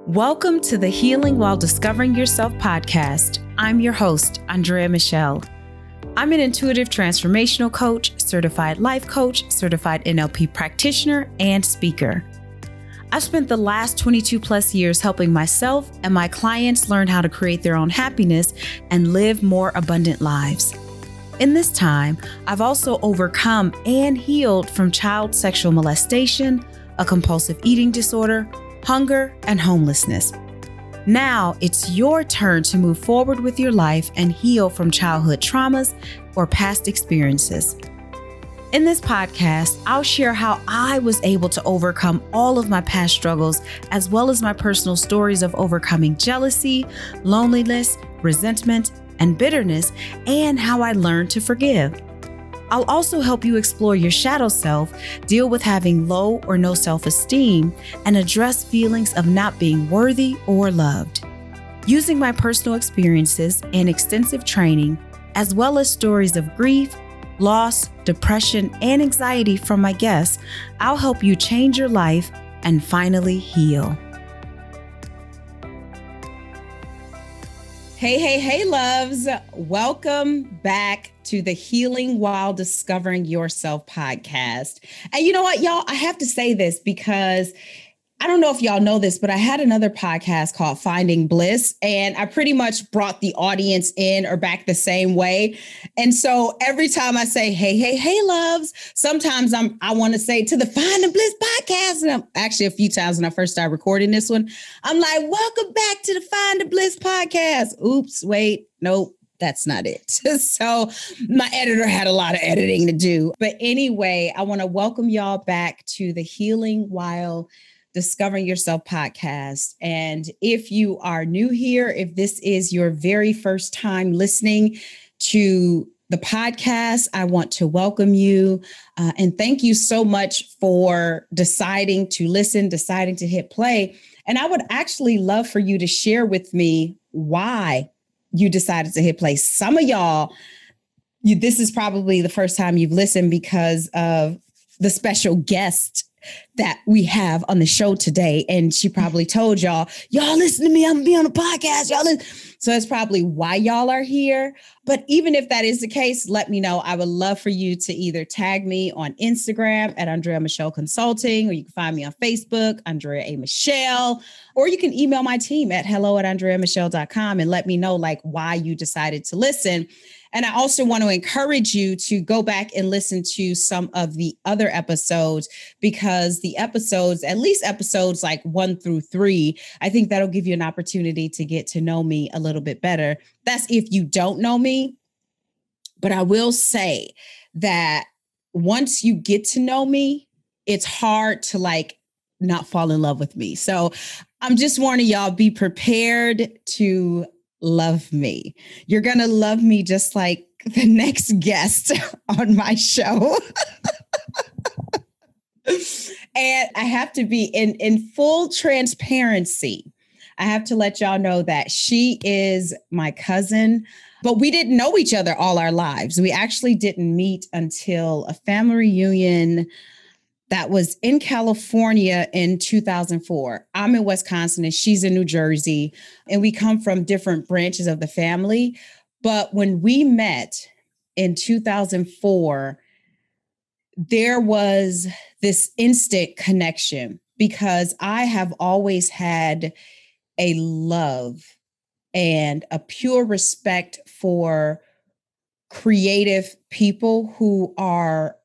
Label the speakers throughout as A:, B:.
A: Welcome to the Healing While Discovering Yourself podcast. I'm your host, Andrea Michelle. I'm an intuitive transformational coach, certified life coach, certified NLP practitioner, and speaker. I've spent the last 22 plus years helping myself and my clients learn how to create their own happiness and live more abundant lives. In this time, I've also overcome and healed from child sexual molestation, a compulsive eating disorder, hunger, and homelessness. Now it's your turn to move forward with your life and heal from childhood traumas or past experiences. In this podcast, I'll share how I was able to overcome all of my past struggles, as well as my personal stories of overcoming jealousy, loneliness, resentment, and bitterness, and how I learned to forgive. I'll also help you explore your shadow self, deal with having low or no self-esteem, and address feelings of not being worthy or loved. Using my personal experiences and extensive training, as well as stories of grief, loss, depression, and anxiety from my guests, I'll help you change your life and finally heal. Hey, loves. Welcome back to the Healing While Discovering Yourself podcast. And you know what, y'all? I have to say this because I don't know if y'all know this, but I had another podcast called Finding Bliss, and I pretty much brought the audience in or back the same way. And so every time I say, hey, loves, sometimes I want to say to the Finding Bliss podcast. And actually a few times when I first started recording this one, I'm like, welcome back to the Finding Bliss podcast. Oops, wait, nope. That's not it. So my editor had a lot of editing to do. But anyway, I want to welcome y'all back to the Healing While Discovering Yourself podcast. And if you are new here, if this is your very first time listening to the podcast, I want to welcome you and thank you so much for deciding to listen, deciding to hit play. And I would actually love for you to share with me why you decided to hit play. Some of y'all, this is probably the first time you've listened because of the special guest that we have on the show today. And she probably told y'all listen to me, I'm gonna be on a podcast, y'all listen. So that's probably why y'all are here. But even if that is the case, let me know. I would love for you to either tag me on Instagram at Andrea Michelle Consulting, or you can find me on Facebook, Andrea A. Michelle, or you can email my team at hello@andreamichelle.com and let me know why you decided to listen. And I also want to encourage you to go back and listen to some of the other episodes, because the episodes, at least episodes 1 through 3, I think that'll give you an opportunity to get to know me a little bit better. That's if you don't know me. But I will say that once you get to know me, it's hard to not fall in love with me. So I'm just warning y'all, be prepared to love me. You're going to love me just like the next guest on my show. And I have to be in full transparency. I have to let y'all know that she is my cousin, but we didn't know each other all our lives. We actually didn't meet until a family reunion that was in California in 2004. I'm in Wisconsin and she's in New Jersey, and we come from different branches of the family. But when we met in 2004, there was this instant connection because I have always had a love and a pure respect for creative people who are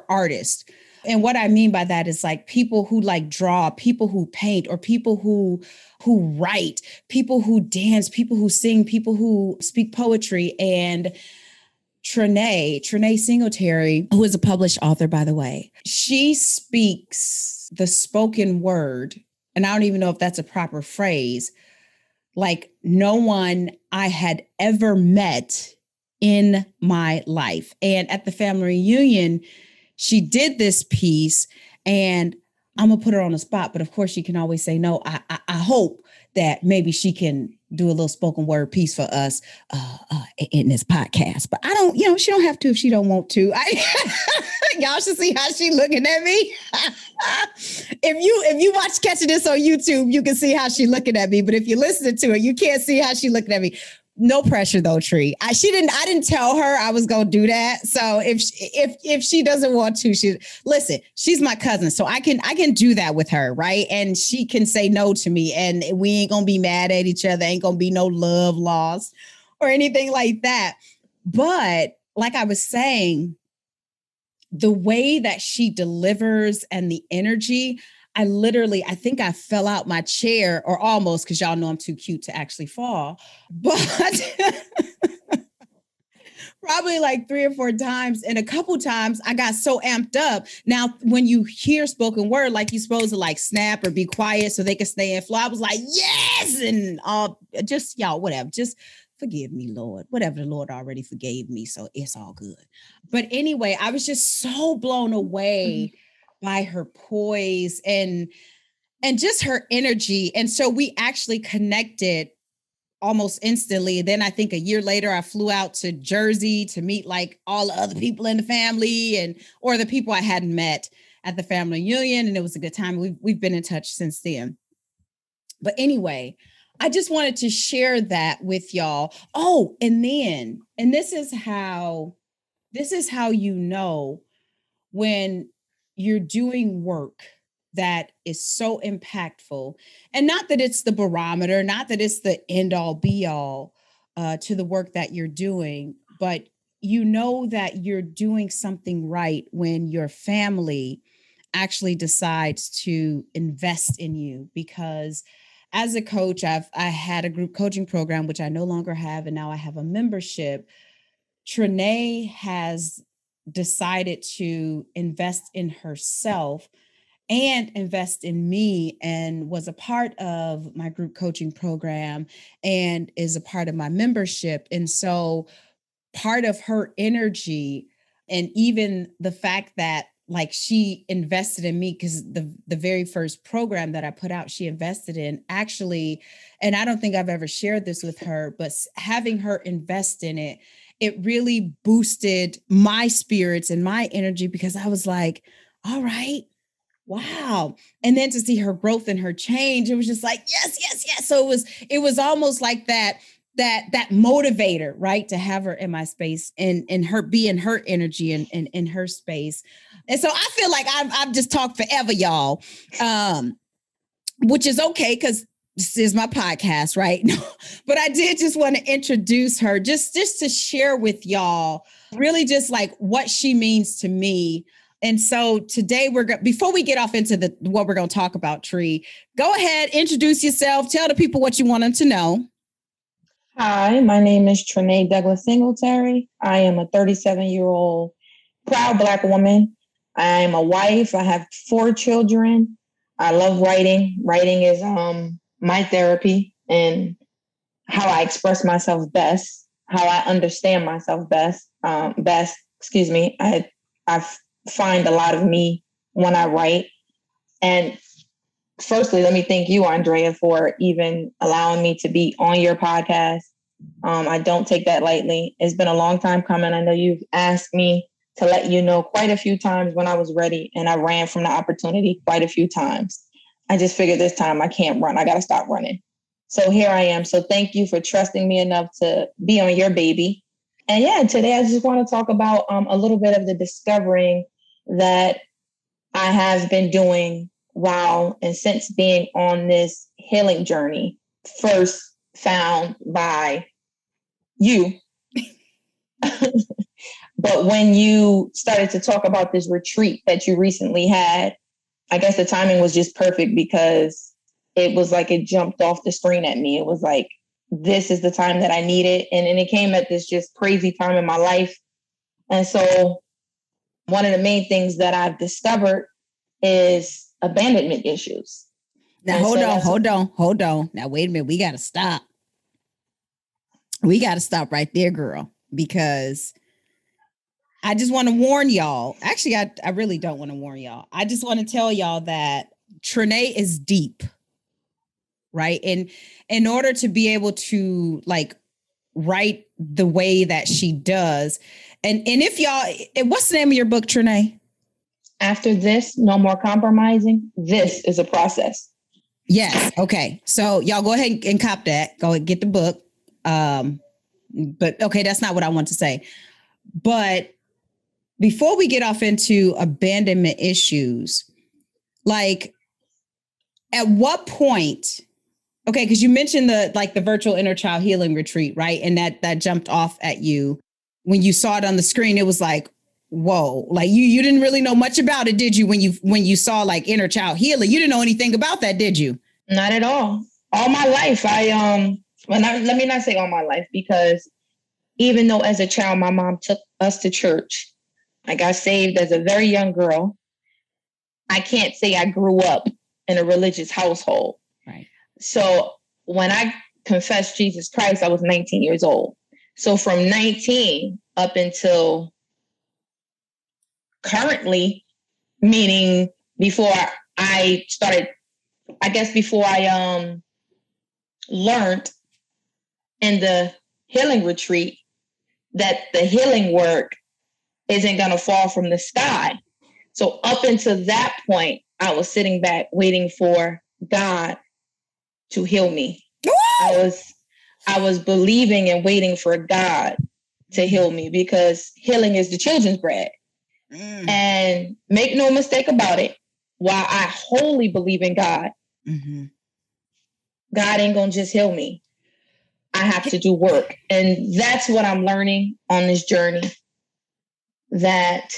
A: artists. And what I mean by that is people who draw, people who paint, or people who write, people who dance, people who sing, people who speak poetry. And Trenee Douglas-Singletary, who is a published author, by the way, she speaks the spoken word. And I don't even know if that's a proper phrase, like no one I had ever met in my life. And at the family reunion, she did this piece, and I'm going to put her on the spot, but of course she can always say no. I hope that maybe she can do a little spoken word piece for us in this podcast, but I don't, she don't have to if she don't want to. Y'all should see how she looking at me. If you watch Catching This on YouTube, you can see how she looking at me. But if you listen to it, you can't see how she looking at me. No pressure though, Tree. I didn't tell her I was gonna do that. So if she doesn't want to, she's my cousin, so I can do that with her, right? And she can say no to me, and we ain't gonna be mad at each other. Ain't gonna be no love lost or anything like that. But like I was saying, the way that she delivers and the energy, I think I fell out my chair, or almost, because y'all know I'm too cute to actually fall. But probably like 3 or 4 times. And a couple times I got so amped up. Now, when you hear spoken word, like you're supposed to like snap or be quiet so they can stay in flow, I was like, yes. And just y'all, whatever. Just forgive me, Lord. Whatever, the Lord already forgave me. So it's all good. But anyway, I was just so blown away by her poise and just her energy. And so we actually connected almost instantly. Then I think a year later, I flew out to Jersey to meet like all the other people in the family or the people I hadn't met at the family reunion. And it was a good time. We've been in touch since then. But anyway, I just wanted to share that with y'all. Oh, and this is how you know when you're doing work that is so impactful, and not that it's the barometer, not that it's the end all be all to the work that you're doing, but you know that you're doing something right when your family actually decides to invest in you. Because as a coach, I had a group coaching program, which I no longer have, and now I have a membership. Trenee has decided to invest in herself and invest in me, and was a part of my group coaching program and is a part of my membership. And so part of her energy, and even the fact that like she invested in me, because the very first program that I put out, she invested in actually, and I don't think I've ever shared this with her, but having her invest in it, it really boosted my spirits and my energy, because I was like, all right, wow. And then to see her growth and her change, it was just like, yes, yes, yes. So it was almost like that motivator, right? To have her in my space and her be in her energy and in her space. And so I feel like I've just talked forever, y'all, which is okay, because this is my podcast, right? But I did just want to introduce her just to share with y'all really just like what she means to me. And so today before we get off into what we're going to talk about, Tree, go ahead, introduce yourself, tell the people what you want them to know.
B: Hi, my name is Trenee Douglas-Singletary. I am a 37-year-old proud Black woman. I am a wife. I have 4 children. I love writing. Writing is my therapy and how I express myself best, how I understand myself best. I find a lot of me when I write. And firstly, let me thank you, Andrea, for even allowing me to be on your podcast. I don't take that lightly. It's been a long time coming. I know you've asked me to let you know quite a few times when I was ready, and I ran from the opportunity quite a few times. I just figured this time I can't run. I got to stop running. So here I am. So thank you for trusting me enough to be on your baby. And yeah, today I just want to talk about a little bit of the discovering that I have been doing while and since being on this healing journey, first found by you. But when you started to talk about this retreat that you recently had, I guess the timing was just perfect, because it was like it jumped off the screen at me. It was like, this is the time that I needed. And it came at this just crazy time in my life. And so one of the main things that I've discovered is abandonment issues.
A: Now, hold on. Now, wait a minute. We got to stop. We got to stop right there, girl, because I just want to warn y'all. Actually, I really don't want to warn y'all. I just want to tell y'all that Trenee is deep, right? And in order to be able to like write the way that she does, and if y'all, what's the name of your book, Trenee?
B: After this, no more compromising. This is a process.
A: Yes. Okay. So y'all go ahead and cop that. Go and get the book. But okay, that's not what I want to say. But before we get off into abandonment issues, like at what point, okay, because you mentioned the virtual inner child healing retreat, right? And that jumped off at you when you saw it on the screen. It was like, whoa, like you didn't really know much about it, did you? When you saw like inner child healing, you didn't know anything about that, did you?
B: Not at all. All my life, let me not say all my life, because even though as a child, my mom took us to church, I got saved as a very young girl. I can't say I grew up in a religious household.
A: Right.
B: So when I confessed Jesus Christ, I was 19 years old. So from 19 up until currently, meaning before I started, I guess before I learned in the healing retreat that the healing work isn't going to fall from the sky. So up until that point, I was sitting back waiting for God to heal me. I was believing and waiting for God to heal me, because healing is the children's bread. And make no mistake about it, while I wholly believe in God, God ain't gonna just heal me. I have to do work. And that's what I'm learning on this journey, that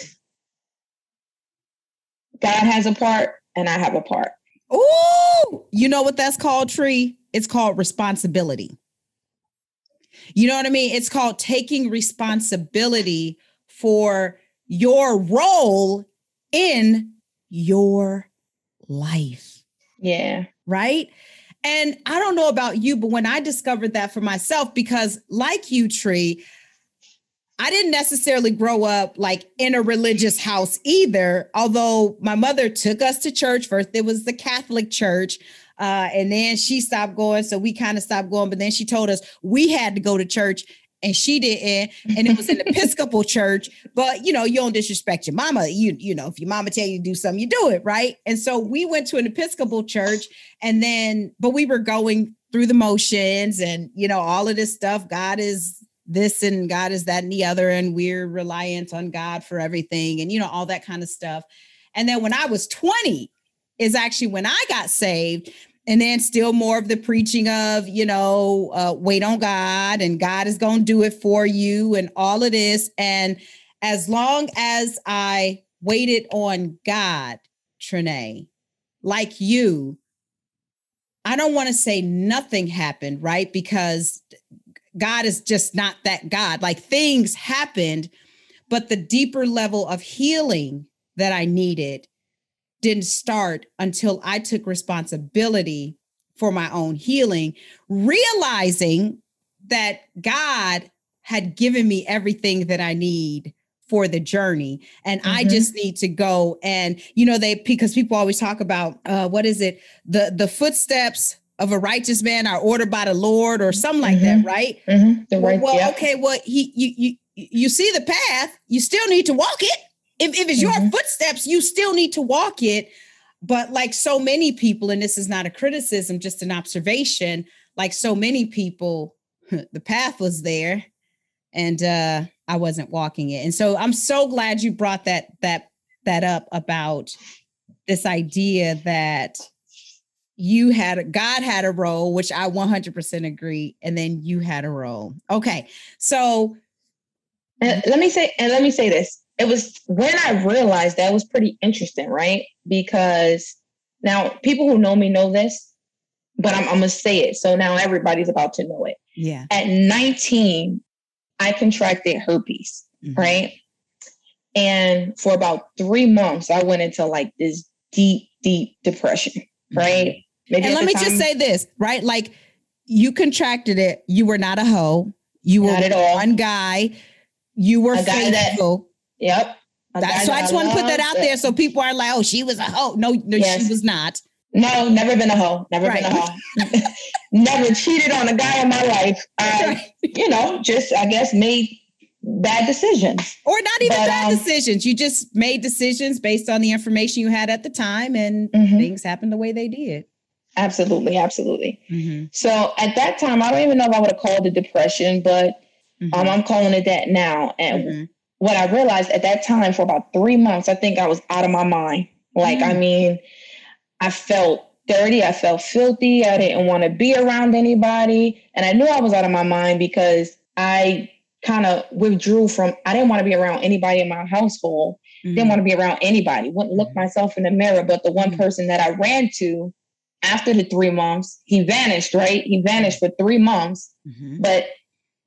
B: God has a part and I have a part.
A: Ooh, you know what that's called, Tree? It's called responsibility. You know what I mean? It's called taking responsibility for your role in your life.
B: Yeah.
A: Right? And I don't know about you, but when I discovered that for myself, because like you, Tree, I didn't necessarily grow up like in a religious house either, although my mother took us to church. First, it was the Catholic church, and then she stopped going. So we kind of stopped going. But then she told us we had to go to church, and she didn't. And it was an Episcopal church. But, you know, you don't disrespect your mama. You know, if your mama tell you to do something, you do it, right? And so we went to an Episcopal church, and then, but we were going through the motions and, you know, all of this stuff. God is this and God is that and the other, and we're reliant on God for everything, and, you know, all that kind of stuff. And then when I was 20 is actually when I got saved. And then still more of the preaching of, you know, wait on God, and God is going to do it for you, and all of this. And as long as I waited on God, Trenee, like you, I don't want to say nothing happened, right? Because God is just not that God. Like things happened, but the deeper level of healing that I needed didn't start until I took responsibility for my own healing, realizing that God had given me everything that I need for the journey. And I just need to go. And, you know, because people always talk about, what is it? The footsteps of a righteous man are ordered by the Lord, or something like that, right? Okay, well, you see the path, you still need to walk it. If it's your footsteps, you still need to walk it. But like so many people, and this is not a criticism, just an observation, like so many people, the path was there and I wasn't walking it. And so I'm so glad you brought that up about this idea that God had a role, which I 100% agree. And then you had a role. Okay. So
B: let me say this. It was when I realized that was pretty interesting, right? Because now people who know me know this, but I'm going to say it. So now everybody's about to know it.
A: Yeah.
B: At 19, I contracted herpes, right? And for about 3 months, I went into like this deep, deep depression, right?
A: Maybe and let me just say this, right? Like you contracted it. You were not a hoe. You were one guy. You were faithful.
B: Yep.
A: So I just want to put that out there so people are like, oh, she was a hoe. No, yes. She was not.
B: No, never been a hoe. Never been a hoe. Never cheated on a guy in my life. You know, just, I guess, made bad decisions.
A: Or not even bad decisions. You just made decisions based on the information you had at the time, and things happened the way they did.
B: Absolutely. Absolutely. So at that time, I don't even know if I would have called it depression, but I'm calling it that now. And what I realized at that time, for about 3 months, I think I was out of my mind. Like, I mean, I felt dirty. I felt filthy. I didn't want to be around anybody. And I knew I was out of my mind because I kind of withdrew from, I didn't want to be around anybody in my household. Didn't want to be around anybody. Wouldn't look myself in the mirror. But the one person that I ran to after the 3 months, he vanished, right? He vanished for 3 months. But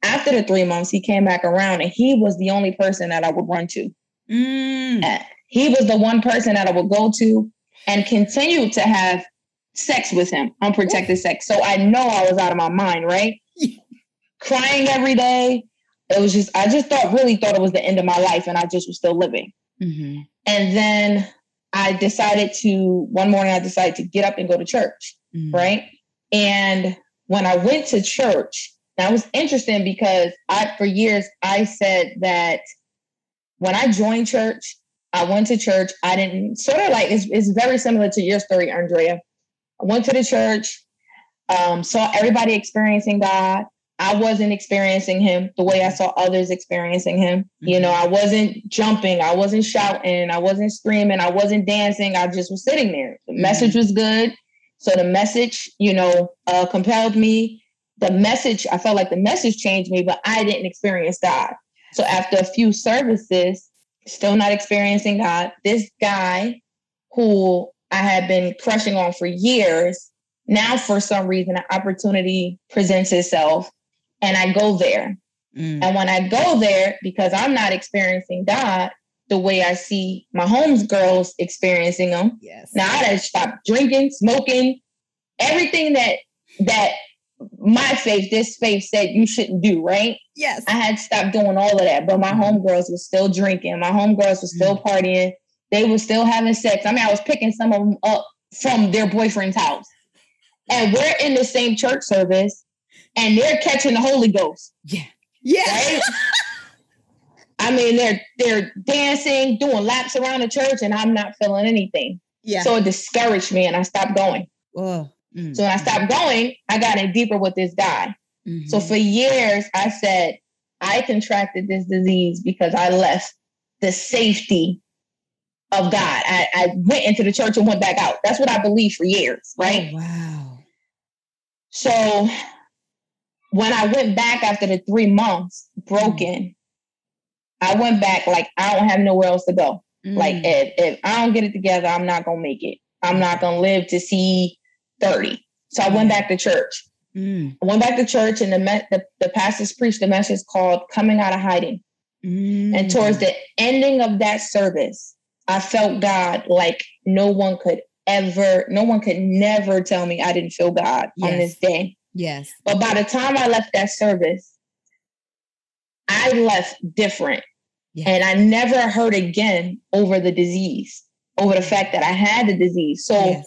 B: after the 3 months, he came back around, and he was the only person that I would run to. He was the one person that I would go to and continue to have sex with him, unprotected sex. So I know I was out of my mind, right? Crying every day. It was just, I just really thought it was the end of my life, and I just was still living. And then one morning I decided to get up and go to church, right? And when I went to church, that was interesting because for years I said that when I joined church, I went to church. I didn't, sort of like, it's very similar to your story, Andrea. I went to the church, saw everybody experiencing God. I wasn't experiencing him the way I saw others experiencing him. You know, I wasn't jumping. I wasn't shouting. I wasn't screaming. I wasn't dancing. I just was sitting there. The message was good. So the message, compelled me. I felt like the message changed me, but I didn't experience God. So after a few services, still not experiencing God, this guy who I had been crushing on for years, now for some reason, an opportunity presents itself. And I go there. And when I go there, because I'm not experiencing God the way I see my homegirls experiencing them. Now I had to stop drinking, smoking, everything that this faith said you shouldn't do, right? I had to stop doing all of that. But my homegirls were still drinking. My homegirls were still partying. They were still having sex. I mean, I was picking some of them up from their boyfriend's house. And we're in the same church service. And they're catching the Holy Ghost. Right? I mean, they're dancing, doing laps around the church, and I'm not feeling anything. So it discouraged me, and I stopped going. So when I stopped going, I got in deeper with this guy. So for years, I said, I contracted this disease because I left the safety of God. I went into the church and went back out. That's what I believed for years, right?
A: Oh, wow.
B: So when I went back after the 3 months broken, I went back like I don't have nowhere else to go. Like if I don't get it together, I'm not going to make it. I'm not going to live to see 30. So I went back to church. I went back to church, and the pastors preached the message called Coming Out of Hiding. And towards the ending of that service, I felt God like no one could never tell me I didn't feel God on this day. But by the time I left that service, I left different. And I never heard again over the disease, over the fact that I had the disease. So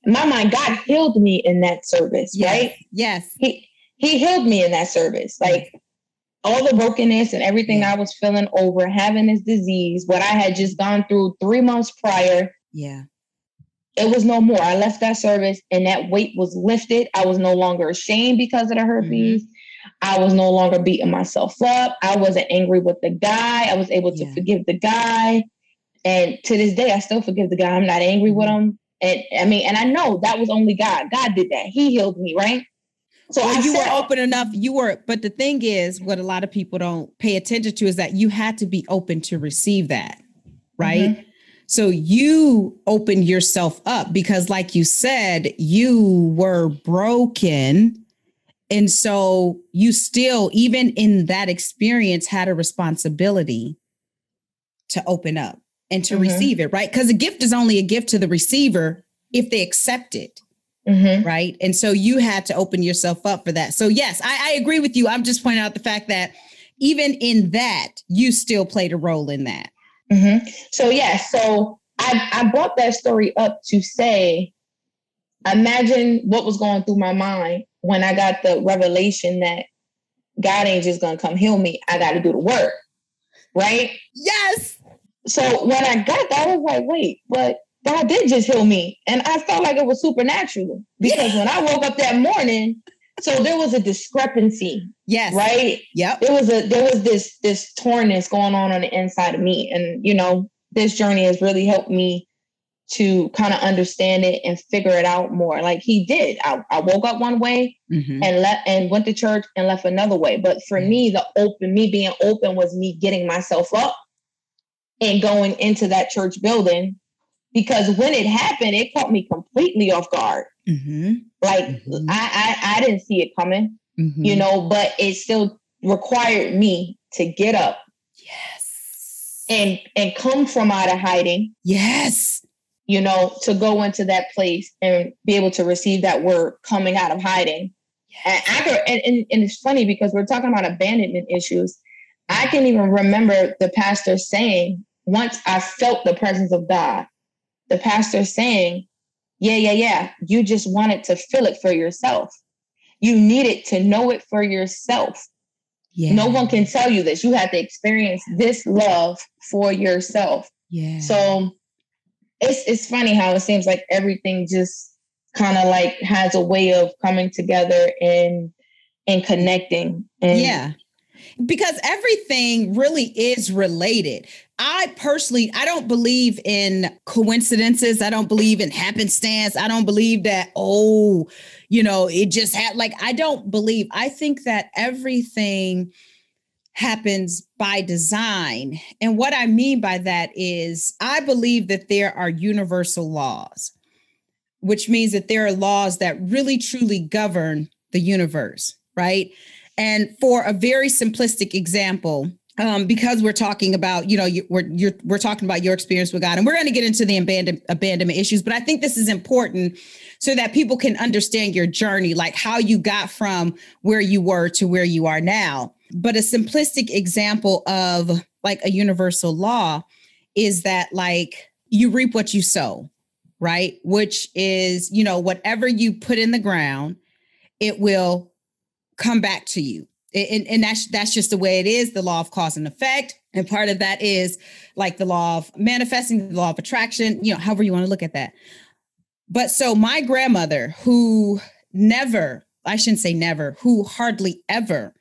B: in my mind, God healed me in that service, right? He healed me in that service. Like all the brokenness and everything I was feeling over having this disease, what I had just gone through 3 months prior. It was no more. I left that service and that weight was lifted. I was no longer ashamed because of the herpes. I was no longer beating myself up. I wasn't angry with the guy. I was able to forgive the guy. And to this day, I still forgive the guy. I'm not angry with him. And I know that was only God. God did that. He healed me, right? So
A: you were open enough. But the thing is, what a lot of people don't pay attention to is that you had to be open to receive that, right? So you opened yourself up because, like you said, you were broken. And so you still, even in that experience, had a responsibility to open up and to receive it, right? Because a gift is only a gift to the receiver if they accept it, right? And so you had to open yourself up for that. So yes, I agree with you. I'm just pointing out the fact that even in that, you still played a role in that.
B: So I brought that story up to say, imagine what was going through my mind when I got the revelation that God ain't just going to come heal me. I got to do the work. right?
A: Yes.
B: So when I got that, I was like, wait, but God did just heal me. And I felt like it was supernatural because when I woke up that morning, so there was a discrepancy.
A: Yes.
B: Right?
A: Yep.
B: There was this tornness going on the inside of me. And, this journey has really helped me to kind of understand it and figure it out more. Like he did. I woke up one way and went to church and left another way. But for me, me being open was me getting myself up and going into that church building, because when it happened, it caught me completely off guard. I didn't see it coming, but it still required me to get up.
A: Yes.
B: And come from out of hiding.
A: Yes.
B: To go into that place and be able to receive that word coming out of hiding. Yes. And it's funny because we're talking about abandonment issues. I can even remember the pastor saying, once I felt the presence of God, the pastor saying, yeah. You just wanted to feel it for yourself. You needed to know it for yourself. Yeah. No one can tell you this. You have to experience this love for yourself. Yeah. So it's funny how it seems like everything just kind of like has a way of coming together and connecting. And
A: because everything really is related. I personally don't believe in coincidences. I don't believe in happenstance. I don't believe that, it just had I think that everything happens by design. And what I mean by that is I believe that there are universal laws, which means that there are laws that really truly govern the universe, right? And for a very simplistic example, because we're talking about, we're talking about your experience with God, and we're going to get into the abandonment issues, but I think this is important so that people can understand your journey, like how you got from where you were to where you are now. But a simplistic example of like a universal law is that like you reap what you sow, right? Which is, whatever you put in the ground, it will come back to you. And that's just the way it is, the law of cause and effect. And part of that is like the law of manifesting, the law of attraction, however you want to look at that. But so my grandmother, who hardly ever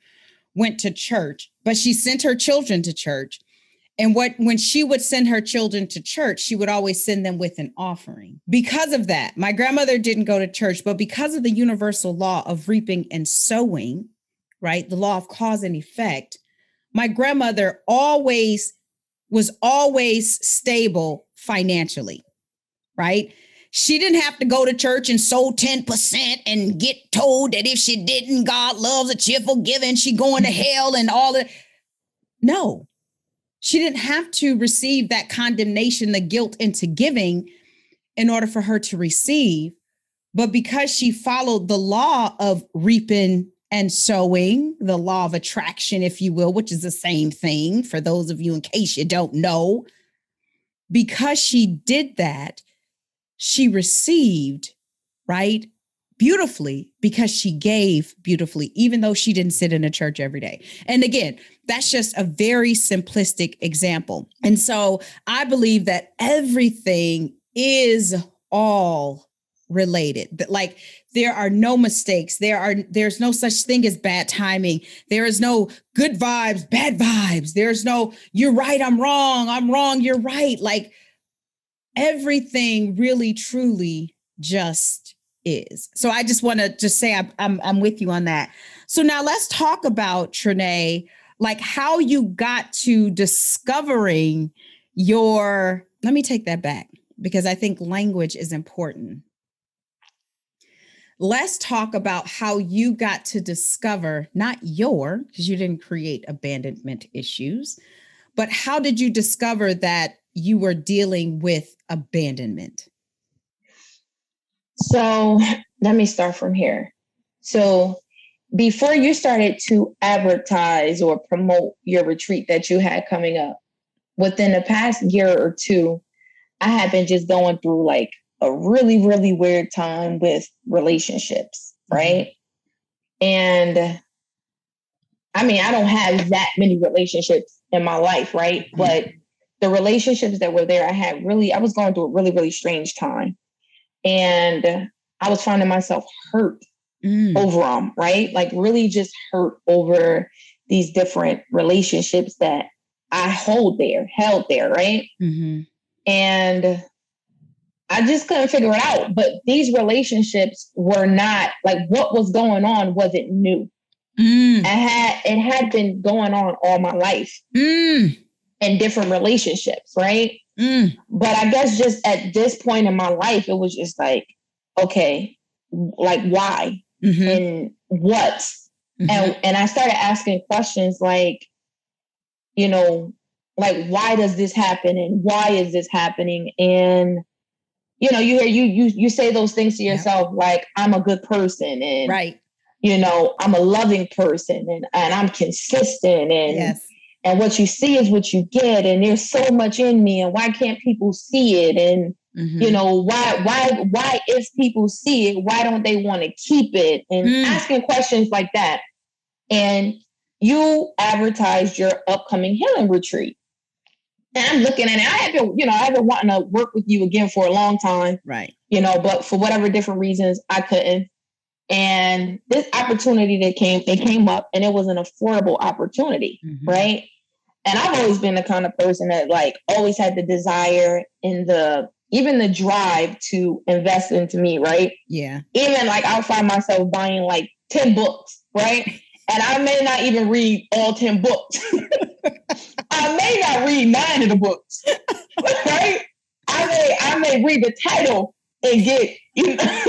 A: went to church, but she sent her children to church. And when she would send her children to church, she would always send them with an offering. Because of that, my grandmother didn't go to church, but because of the universal law of reaping and sowing, right, the law of cause and effect, my grandmother was always stable financially, right? She didn't have to go to church and sow 10% and get told that if she didn't, God loves a cheerful giving, she going to hell and all that. No. She didn't have to receive that condemnation, the guilt into giving in order for her to receive. But because she followed the law of reaping and sowing, the law of attraction, if you will, which is the same thing for those of you in case you don't know, because she did that, she received, right, beautifully, because she gave beautifully, even though she didn't sit in a church every day. And again, that's just a very simplistic example. And so I believe that everything is all related. That like there are no mistakes. There's no such thing as bad timing. There is no good vibes, bad vibes. There's no you're right, I'm wrong, you're right. Like everything really truly just is. So I just want to just say I'm with you on that. So now let's talk about, Trenee, like how you got to discovering let me take that back because I think language is important. Let's talk about how you got to discover, because you didn't create abandonment issues, but how did you discover that you were dealing with abandonment?
B: So let me start from here. So before you started to advertise or promote your retreat that you had coming up, within the past year or two, I had been just going through like a really, really weird time with relationships, right? And I mean, I don't have that many relationships in my life, right?
A: Mm-hmm.
B: But the relationships that were there, I was going through a really, really strange time. And I was finding myself hurt over them, right? Like really just hurt over these different relationships that I held there, right?
A: Mm-hmm.
B: And I just couldn't figure it out. But these relationships were not like what was going on wasn't new. It had been going on all my life in different relationships, right? But I guess just at this point in my life, it was just like, okay, like why and what? And I started asking questions like, you know, like why does this happen and why is this happening? And you know, you say those things to yourself, like I'm a good person and
A: right.
B: You know, I'm a loving person and I'm consistent and what you see is what you get. And there's so much in me. And why can't people see it? And, you know, why if people see it, why don't they want to keep it? And asking questions like that. And you advertised your upcoming healing retreat. And I'm looking at it. I've been wanting to work with you again for a long time.
A: Right.
B: You know, but for whatever different reasons, I couldn't. And this opportunity that came up and it was an affordable opportunity, right? And I've always been the kind of person that like always had the desire and even the drive to invest into me, right?
A: Yeah.
B: Even like I'll find myself buying like 10 books, right? And I may not even read all 10 books. I may not read 9 of the books, right? I may read the title and get, you know.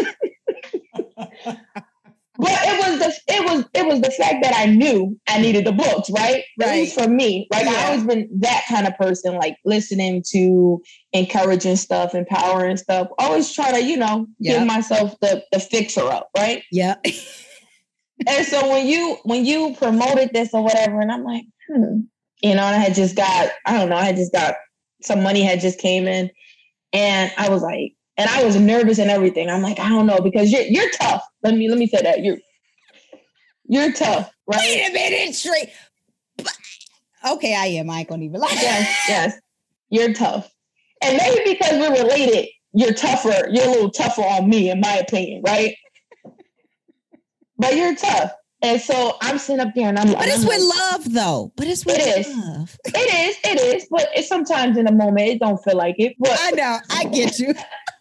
B: But it was the fact that I knew I needed the books, right? At least for me. Like I've always been that kind of person, like listening to encouraging stuff, empowering stuff, always trying to, you know, give myself the fixer up, right?
A: Yeah.
B: And so when you promoted this or whatever, and I'm like, you know, and I had just got some money had just came in, and I was like, and I was nervous and everything. I'm like, I don't know, because you're tough. Let me say that you're tough, right?
A: Wait a minute, straight. Okay, I am. I ain't gonna even lie.
B: Yes, you're tough, and maybe because we're related, you're tougher. You're a little tougher on me, in my opinion, right? But you're tough, and so I'm sitting up there, and I'm.
A: But it's with love, though. But it's with love.
B: It is. But it's sometimes in a moment it don't feel like it. But
A: I know, I get you.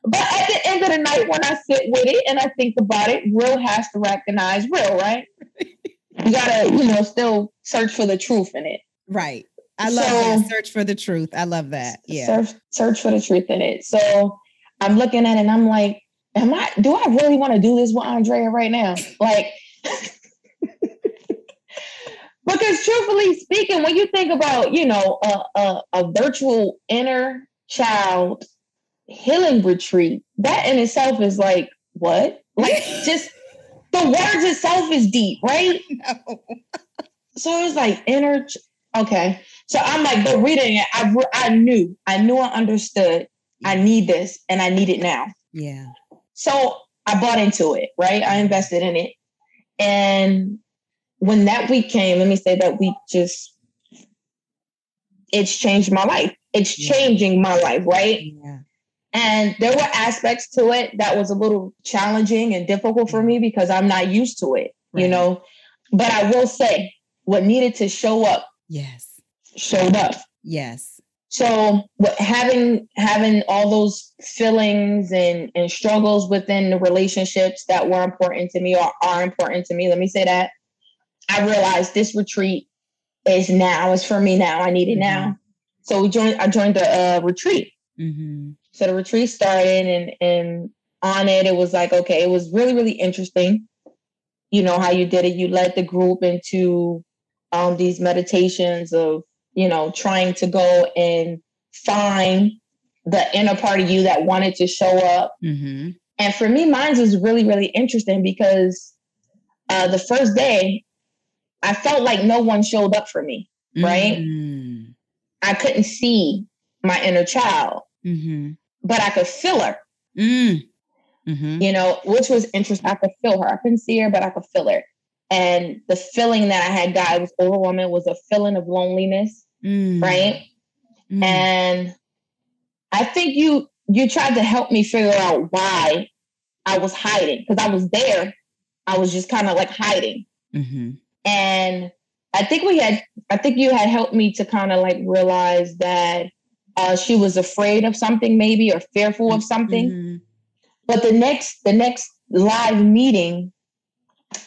B: But at the end of the night, when I sit with it and I think about it, real has to recognize real, right? You gotta, you know, still search for the truth in it.
A: Right. I love that. Search for the truth. I love that. Yeah.
B: Search for the truth in it. So I'm looking at it and I'm like, do I really want to do this with Andrea right now? Like, because truthfully speaking, when you think about, you know, a virtual inner child healing retreat, that in itself is like, what? Like, just the words itself is deep, right?
A: No.
B: So it's like okay. So I'm like, but reading it, I knew I understood. I need this and I need it now.
A: Yeah.
B: So I bought into it, right? I invested in it. And when that week came, let me say that week it's changed my life. It's changing my life, right?
A: Yeah.
B: And there were aspects to it that was a little challenging and difficult for me because I'm not used to it, you know. But I will say what needed to show up, showed up.
A: Yes.
B: So having all those feelings and struggles within the relationships that were important to me or are important to me, let me say that, I realized this retreat is for me now. I need it now. So I joined the retreat. So the retreat started and on it was like, okay, it was really, really interesting. You know, how you did it. You led the group into these meditations of, you know, trying to go and find the inner part of you that wanted to show up. And for me, mine was really, really interesting because the first day I felt like no one showed up for me, right? I couldn't see my inner child. But I could feel her, you know, which was interesting. I could feel her. I couldn't see her, but I could feel her. And the feeling that I had got, it was overwhelming, was a feeling of loneliness. right? And I think you tried to help me figure out why I was hiding, because I was there. I was just kind of like hiding. And I think you had helped me to kind of like realize that she was afraid of something, maybe, or fearful of something. But the next live meeting,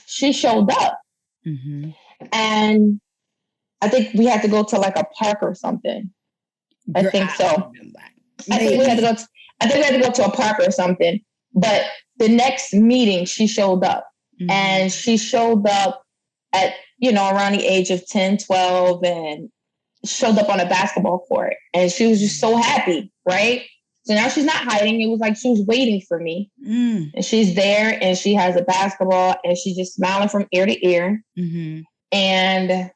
B: she showed up. And I think we had to go to like a park or something. I think so. I think we had to go to a park or something. But the next meeting, she showed up. And she showed up at, around the age of 10, 12, and showed up on a basketball court. And she was just so happy, right? So now she's not hiding. It was like she was waiting for me. And she's there, and she has a basketball, and she's just smiling from ear to ear. And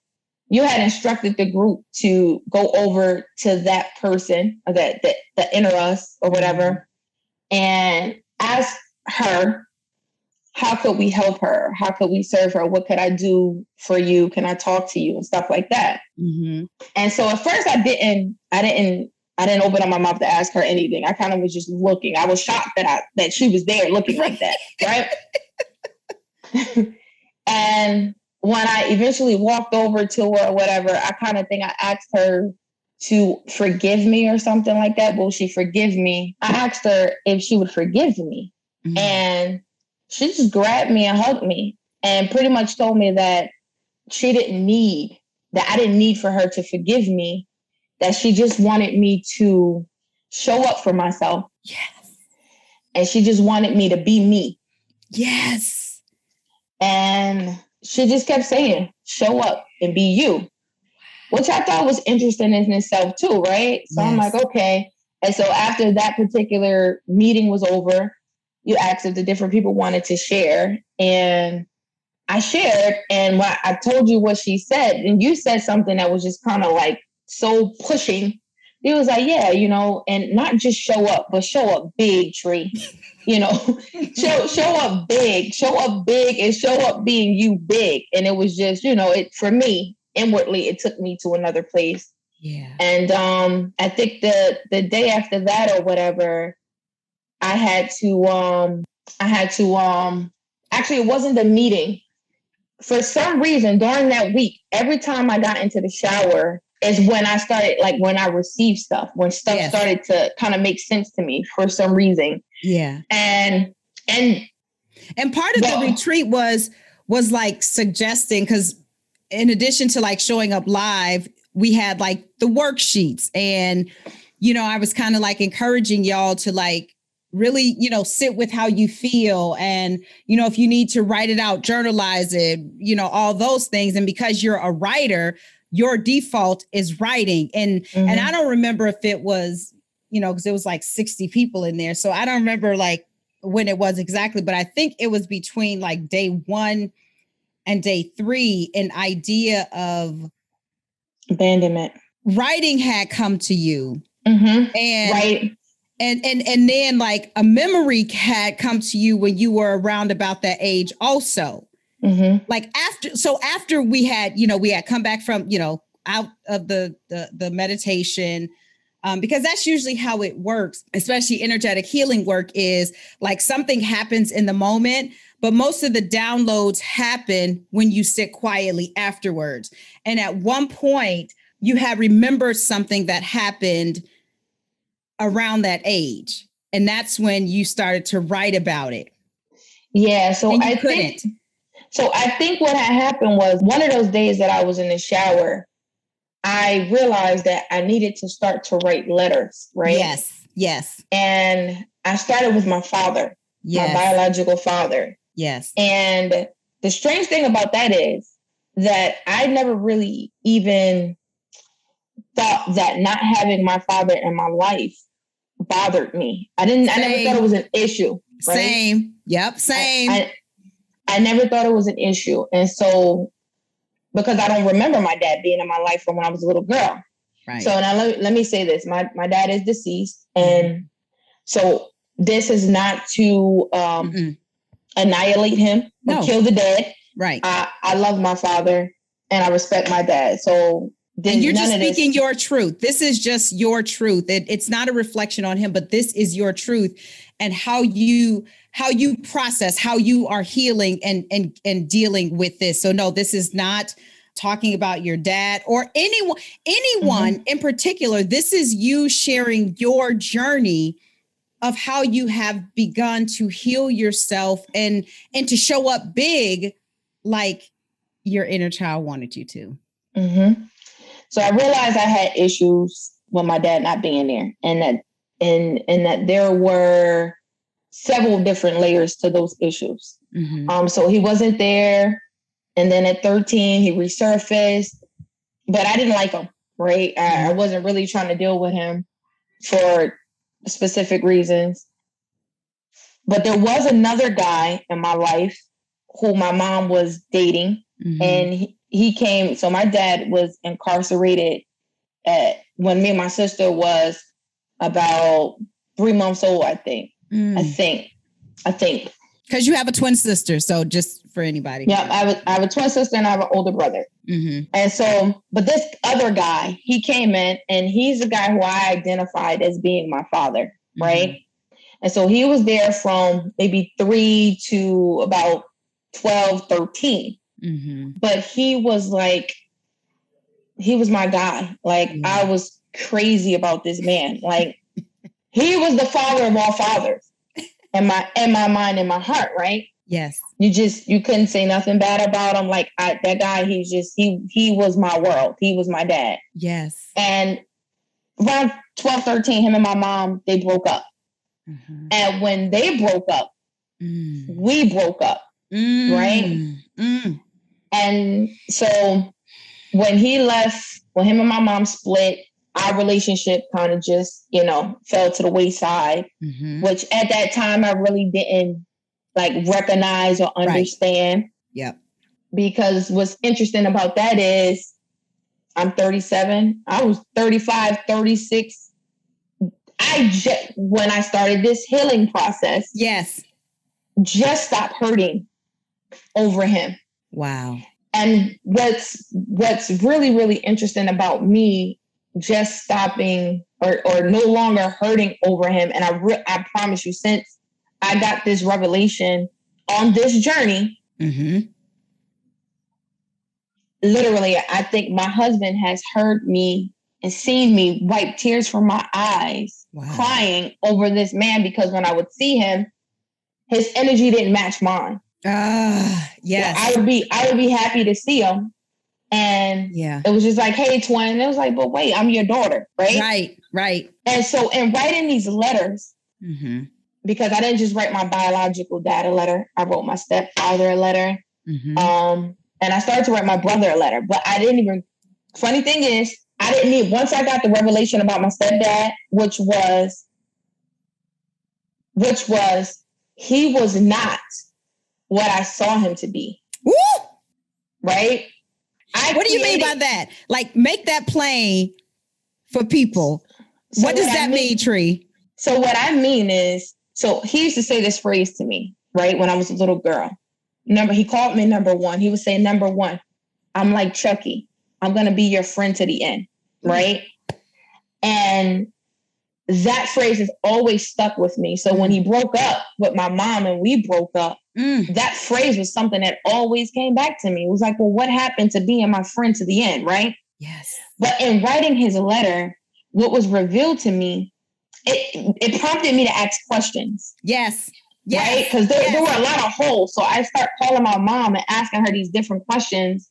B: you had instructed the group to go over to that person, or the inner us or whatever, and ask her, how could we help her? How could we serve her? What could I do for you? Can I talk to you? And stuff like that. And so at first I didn't open up my mouth to ask her anything. I kind of was just looking. I was shocked that she was there looking like that. Right. And when I eventually walked over to her or whatever, I kind of think I asked her to forgive me or something like that. Will she forgive me? I asked her if she would forgive me. And she just grabbed me and hugged me and pretty much told me that I didn't need for her to forgive me, that she just wanted me to show up for myself.
A: Yes.
B: And she just wanted me to be me.
A: Yes.
B: And she just kept saying, show up and be you, which I thought was interesting in itself too, right? So I'm like, okay. And so after that particular meeting was over, you asked if the different people wanted to share. And I shared. And when I told you what she said, and you said something that was just kind of like so pushing. It was like, yeah, and not just show up, but show up big, Tree. Show up big, and show up being you big. And it was just, it for me, inwardly, it took me to another place.
A: Yeah.
B: And I think the day after that or whatever, I had to actually, it wasn't the meeting. For some reason, during that week, every time I got into the shower is when I started, like when I received stuff, when stuff started to kind of make sense to me for some reason.
A: Yeah.
B: And
A: part of the retreat was like suggesting, because in addition to like showing up live, we had like the worksheets, and, I was kind of like encouraging y'all to like really, sit with how you feel. And, if you need to write it out, journalize it, all those things. And because you're a writer, your default is writing. And I don't remember if it was, because it was like 60 people in there. So I don't remember like when it was exactly, but I think it was between like day 1 and day 3, an idea of
B: abandonment.
A: Writing had come to you.
B: And
A: right. And then like a memory had come to you when you were around about that age also. Like after we had come back from, out of the meditation, because that's usually how it works, especially energetic healing work, is like something happens in the moment, but most of the downloads happen when you sit quietly afterwards. And at one point you had remembered something that happened around that age. And that's when you started to write about it.
B: Yeah. So I think what had happened was, one of those days that I was in the shower, I realized that I needed to start to write letters, right?
A: Yes.
B: And I started with my father, my biological father.
A: Yes.
B: And the strange thing about that is that I never really even thought that not having my father in my life bothered me. I never thought it was an issue. Right?
A: Same. Yep. Same.
B: I never thought it was an issue. And so, because I don't remember my dad being in my life from when I was a little girl.
A: Right.
B: So now let me say this. My dad is deceased. And so this is not to annihilate him or kill the dead.
A: Right.
B: I love my father and I respect my dad. So
A: And you're just
B: none of
A: speaking
B: this.
A: your truth. This is just your truth. It's not a reflection on him, but this is your truth and how you process, how you are healing and dealing with this. So no, this is not talking about your dad or anyone in particular. This is you sharing your journey of how you have begun to heal yourself and to show up big like your inner child wanted you to.
B: Mm-hmm. So I realized I had issues with my dad not being there, and that there were several different layers to those issues. So he wasn't there, and then at 13 he resurfaced, but I didn't like him. Right, I wasn't really trying to deal with him for specific reasons. But there was another guy in my life who my mom was dating, and he came. So my dad was incarcerated when me and my sister was about 3 months old, I think. I think.
A: Because you have a twin sister, so just for anybody.
B: Yeah, I have a twin sister and I have an older brother. And so, but this other guy, he came in, and he's the guy who I identified as being my father, right? And so he was there from maybe 3 to about 12, 13. But he was my guy. Like, I was crazy about this man. Like, he was the father of all fathers in my mind, in my heart, right?
A: Yes.
B: You couldn't say nothing bad about him. Like, that guy, he was my world. He was my dad.
A: Yes.
B: And around 12, 13, him and my mom, they broke up. And when they broke up, we broke up, right? And so when he left, when him and my mom split, our relationship kind of just, fell to the wayside, which at that time I really didn't recognize or understand.
A: Right. Yep.
B: Because what's interesting about that is I'm 37. I was 35, 36. When I started this healing process, just stopped hurting over him.
A: Wow.
B: And what's really, really interesting about me just stopping or no longer hurting over him, and I promise you, since I got this revelation on this journey, literally, I think my husband has heard me and seen me wipe tears from my eyes, crying over this man, because when I would see him, his energy didn't match mine.
A: Yes.
B: So I would be happy to see him. And it was just like, hey, twin. And it was like, but wait, I'm your daughter, right?
A: Right.
B: And so in writing these letters, because I didn't just write my biological dad a letter, I wrote my stepfather a letter. And I started to write my brother a letter, but I didn't even, funny thing is, once I got the revelation about my stepdad, which was he was not what I saw him to be.
A: Woo!
B: Right?
A: What do you mean by that? Like, make that plain for people. So what does that mean, Tree?
B: So what I mean is, so he used to say this phrase to me, right, when I was a little girl. He called me number one. He would say, number one, I'm like Chucky. I'm going to be your friend to the end, right? And that phrase has always stuck with me. So when he broke up with my mom and we broke up, that phrase was something that always came back to me. It was like, well, what happened to being my friend to the end, right?
A: Yes.
B: But in writing his letter, what was revealed to me, it prompted me to ask questions.
A: Yes.
B: Right? Because there were a lot of holes. So I start calling my mom and asking her these different questions.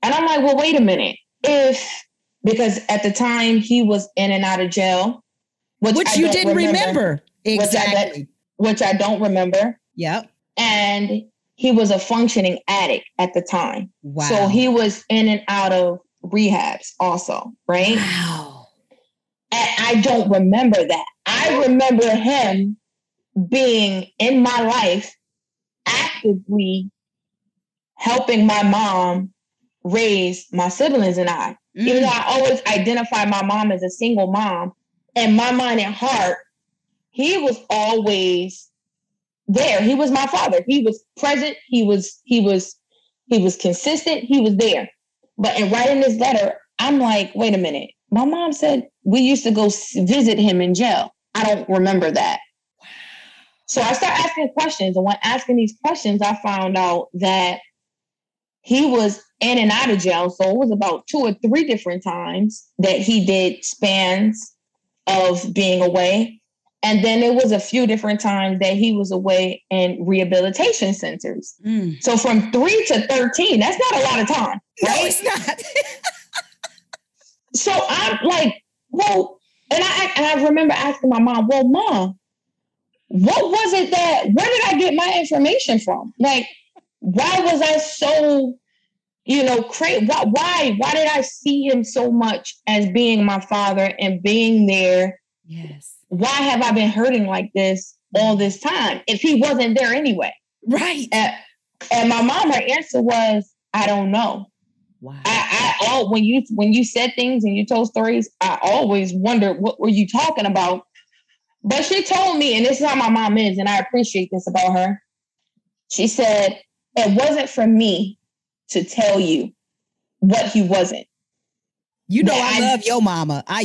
B: And I'm like, well, wait a minute. Because at the time he was in and out of jail,
A: which you didn't remember.
B: Exactly. Which I don't remember.
A: Yep.
B: And he was a functioning addict at the time.
A: Wow.
B: So he was in and out of rehabs also, right?
A: Wow.
B: And I don't remember that. I remember him being in my life, actively helping my mom raise my siblings and I. Even though I always identify my mom as a single mom, in my mind and heart, he was always there. He was my father. He was present. He was consistent. He was there. But in writing this letter, I'm like, wait a minute. My mom said we used to go visit him in jail. I don't remember that. So I started asking questions. And when asking these questions, I found out that he was in and out of jail. So it was about 2 or 3 different times that he did spans of being away. And then there was a few different times that he was away in rehabilitation centers. So from 3 to 13, that's not a lot of time, right?
A: No, it's not.
B: So I'm like, well, and I remember asking my mom, well, Mom, what was it where did I get my information from? Like, why was I so, crazy? Why did I see him so much as being my father and being there?
A: Yes.
B: Why have I been hurting like this all this time if he wasn't there anyway?
A: Right.
B: And my mom, her answer was, I don't know.
A: Wow.
B: When you said things and you told stories, I always wondered, what were you talking about? But she told me, and this is how my mom is, and I appreciate this about her. She said, it wasn't for me to tell you what he wasn't.
A: I love your mama. I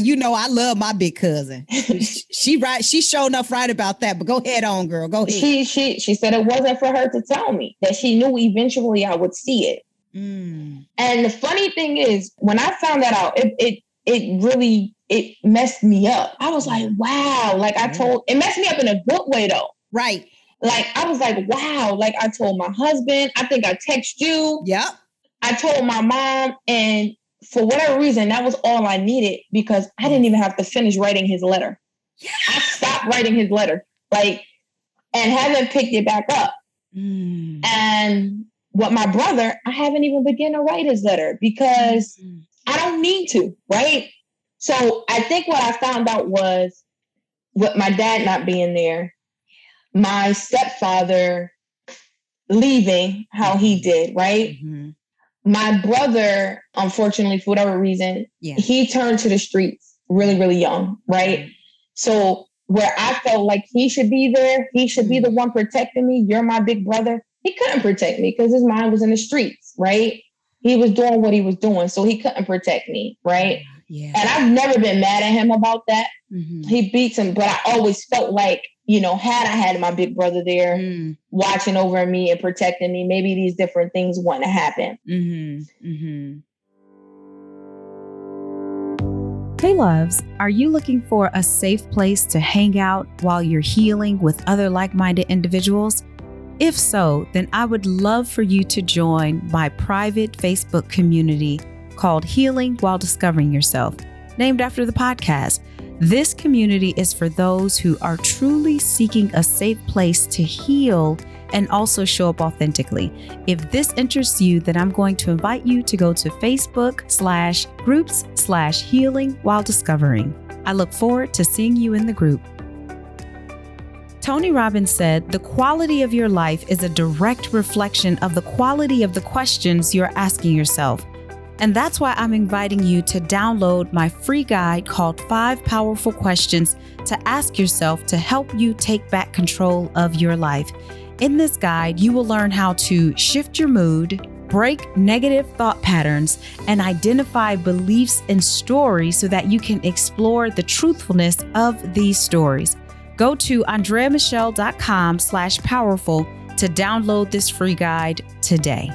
A: love my big cousin. She's sure enough right about that. But go ahead on, girl. Go ahead.
B: She said it wasn't for her to tell me, that she knew eventually I would see it. And the funny thing is, when I found that out, it really messed me up. I was like, wow. Like it messed me up in a good way though.
A: Right.
B: Like I was like, wow. Like I told my husband, I think I texted you.
A: Yep.
B: I told my mom, and for whatever reason, that was all I needed because I didn't even have to finish writing his letter. Yeah. I stopped writing his letter, and haven't picked it back up. And with my brother, I haven't even begun to write his letter because I don't need to, right? So I think what I found out was with my dad not being there, my stepfather leaving how he did, right? My brother, unfortunately, for whatever reason, he turned to the streets really, really young, right? So where I felt like he should be there, he should be the one protecting me. You're my big brother. He couldn't protect me because his mind was in the streets, right? He was doing what he was doing, so he couldn't protect me, right? Yeah. And I've never been mad at him about that. He beats him, but I always felt like, had I had my big brother there watching over me and protecting me, maybe these different things wouldn't have happened.
C: Hey loves, are you looking for a safe place to hang out while you're healing with other like-minded individuals? If so, then I would love for you to join my private Facebook community called Healing While Discovering Yourself, named after the podcast. This community is for those who are truly seeking a safe place to heal and also show up authentically. If this interests you, then I'm going to invite you to go to Facebook/groups/Healing While Discovering. I look forward to seeing you in the group. Tony Robbins said, the quality of your life is a direct reflection of the quality of the questions you're asking yourself. And that's why I'm inviting you to download my free guide called 5 Powerful Questions to Ask Yourself to help you take back control of your life. In this guide, you will learn how to shift your mood, break negative thought patterns, and identify beliefs and stories so that you can explore the truthfulness of these stories. Go to andreamichelle.com/powerful to download this free guide today.